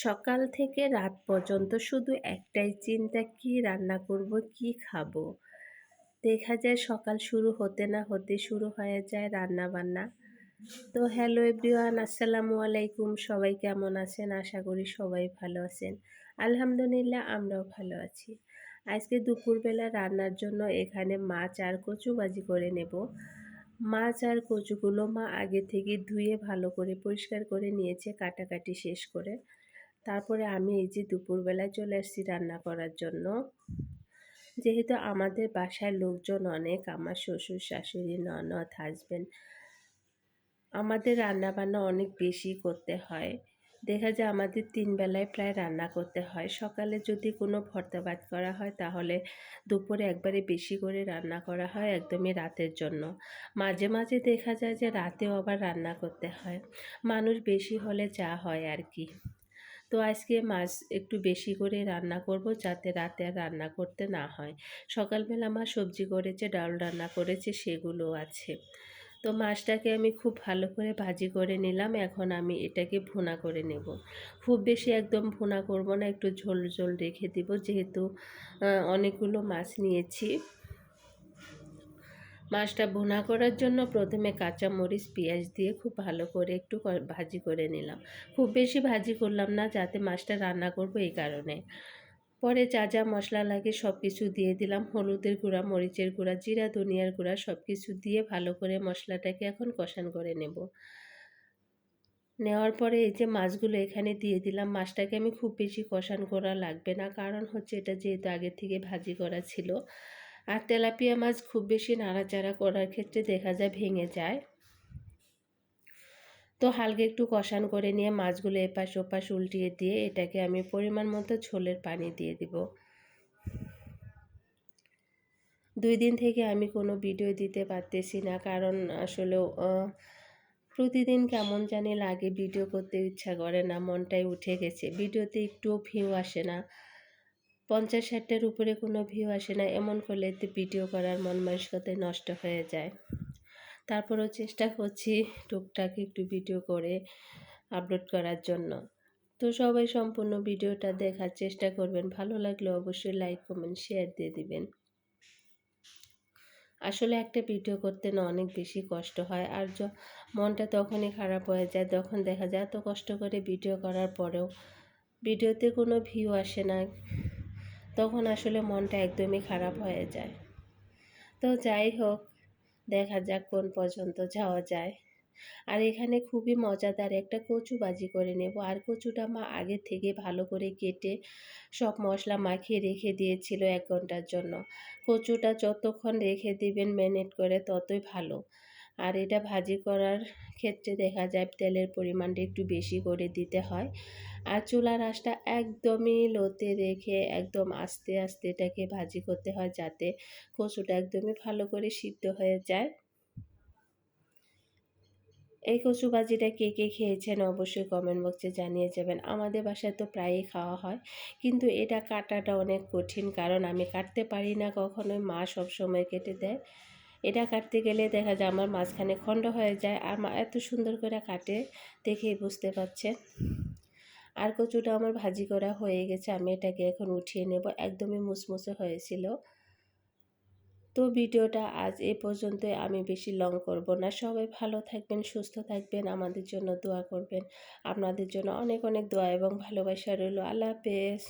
সকাল থেকে রাত পর্যন্ত শুধু একটাই চিন্তা, কি রান্না করব, কি খাবো। দেখা যায় সকাল শুরু হতে না হতে শুরু হয়ে যায় রান্না বান্না। তো হ্যালো এভরিওয়ান, আসসালামু আলাইকুম। সবাই কেমন আছেন? আশা করি সবাই ভালো আছেন। আলহামদুলিল্লাহ, আমরাও ভালো আছি। আজকে দুপুরবেলা রান্নার জন্য এখানে মাছ আর কচু ভাজি করে নেব। মাছ আর কচুগুলো মা আগে থেকে ধুয়ে ভালো করে পরিষ্কার করে নিয়েছে, কাটাকাটি শেষ করে। তারপরে আমি এই যে দুপুরবেলায় চলে আসছি রান্না করার জন্য। যেহেতু আমাদের বাসায় লোকজন অনেক, আমার শ্বশুর শাশুড়ি ননদ হাজবেন্ড, আমাদের রান্না বান্না অনেক বেশি করতে হয়। দেখা যায় আমাদের 3 বেলায় প্রায় রান্না করতে হয়। সকালে যদি কোনো ভর্তা ভাত করা হয় তাহলে দুপুরে একবারে বেশি করে রান্না করা হয় একদমই রাতের জন্য। মাঝে মাঝে দেখা যায় যে রাতেও আবার রান্না করতে হয়। মানুষ বেশি হলে যা হয় আর কি। তো আজকে মাছ একটু বেশি করে রান্না করব, যাতে রাতে আর রান্না করতে না হয়। সকালবেলা মা সবজি করেছে, ডাল রান্না করেছে, সেগুলো আছে। তো মাছটাকে আমি খুব ভালো করে ভাজি করে নিলাম। এখন আমি এটাকে ভুনা করে নেব। খুব বেশি একদম ভুনা করব না, একটু ঝোল ঝোল রেখে দিব, যেহেতু অনেকগুলো মাছ নিয়েছি। মাছটা ভুনা করার জন্য প্রথমে কাঁচা মরিচ পেঁয়াজ দিয়ে খুব ভালো করে একটু ভাজি করে নিলাম। খুব বেশি ভাজি করলাম না, যাতে মাছটা রান্না করব এই কারণে। পরে যা যা মশলা লাগে সব কিছু দিয়ে দিলাম। হলুদের গুঁড়া, মরিচের গুঁড়া, জিরা ধনিয়ার গুঁড়া সব কিছু দিয়ে ভালো করে মশলাটাকে এখন কষান করে নেব। নেওয়ার পরে এই যে মাছগুলো এখানে দিয়ে দিলাম। মাছটাকে আমি খুব বেশি কষান করা লাগবে না, কারণ হচ্ছে এটা যেহেতু আগে থেকে ভাজি করা ছিল। আর তেলাপিয়া মাছ খুব বেশি নাড়াচাড়া করার ক্ষেত্রে দেখা যায় ভেঙে যায়। তো হালকা একটু কষান করে নিয়ে মাছগুলো এপাশ ওপাশ উল্টিয়ে দিয়ে এটাকে আমি পরিমাণ মতো ঝোলের পানি দিয়ে দিব। 2 দিন থেকে আমি কোনো ভিডিও দিতে পারতেছি না, কারণ আসলে প্রতিদিন কেমন জানি লাগে, ভিডিও করতে ইচ্ছা করে না, মনটাই উঠে গেছে। ভিডিওতে একটুও ভিউ আসে না, 50-60টার উপরে কোনো ভিউ আসে না। এমন করলে তো ভিডিও করার মন মানসিকতাই নষ্ট হয়ে যায়। তারপরেও চেষ্টা করছি টুকটাক একটু ভিডিও করে আপলোড করার জন্য। তো সবাই সম্পূর্ণ ভিডিওটা দেখার চেষ্টা করবেন। ভালো লাগলে অবশ্যই লাইক কমেন্ট শেয়ার দিয়ে দিবেন। আসলে একটা ভিডিও করতে না অনেক বেশি কষ্ট হয়, আর মনটা তখনই খারাপ হয়ে যায় যখন দেখা যায় এত কষ্ট করে ভিডিও করার পরেও ভিডিওতে কোনো ভিউ আসে না, তখন আসলে মনটা একদমই খারাপ হয়ে যায়। তো যাই হোক, দেখা যাক কোন পর্যন্ত যাওয়া যায়। আর এখানে খুবই মজাদার একটা কচু ভাজি করে নেব। আর কচুটা মা আগে থেকে ভালো করে কেটে সব মশলা মাখিয়ে রেখে দিয়েছিল 1 ঘন্টার জন্য। কচুটা যতক্ষণ রেখে দিবেন ম্যারিনেট করে ততই ভালো। আর এটা ভাজি করার ক্ষেত্রে দেখা যায় তেলের পরিমাণটা একটু বেশি করে দিতে হয়। আর চুলার আঁচটা একদমই লোতে রেখে একদম আস্তে আস্তে এটাকে ভাজি করতে হয়, যাতে কচুটা একদমই ভালো করে সিদ্ধ হয়ে যায়। এই কচু ভাজিটা কে কে খেয়েছেন অবশ্যই কমেন্ট বক্সে জানিয়ে যাবেন। আমাদের বাসায় তো প্রায়ই খাওয়া হয়, কিন্তু এটা কাটাটা অনেক কঠিন, কারণ আমি কাটতে পারি না কখনোই, মা সবসময় কেটে দেয়। এটা কাটতে গেলে দেখা যায় আমার মাঝখানে খণ্ড হয়ে যায়, আর মা এত সুন্দর করে কাটে, দেখেই বুঝতে পারছেন। আর কচুটা আমার ভাজি করা হয়ে গেছে, আমি এটাকে এখন উঠিয়ে নেব। একদমই মুচমুচে হয়েছিল। তো ভিডিওটা আজ এ পর্যন্তই, আমি বেশি লং করব না। সবাই ভালো থাকবেন, সুস্থ থাকবেন, আমাদের জন্য দোয়া করবেন। আপনাদের জন্য অনেক অনেক দোয়া এবং ভালোবাসা রইল। আল্লাহ হাফেজ।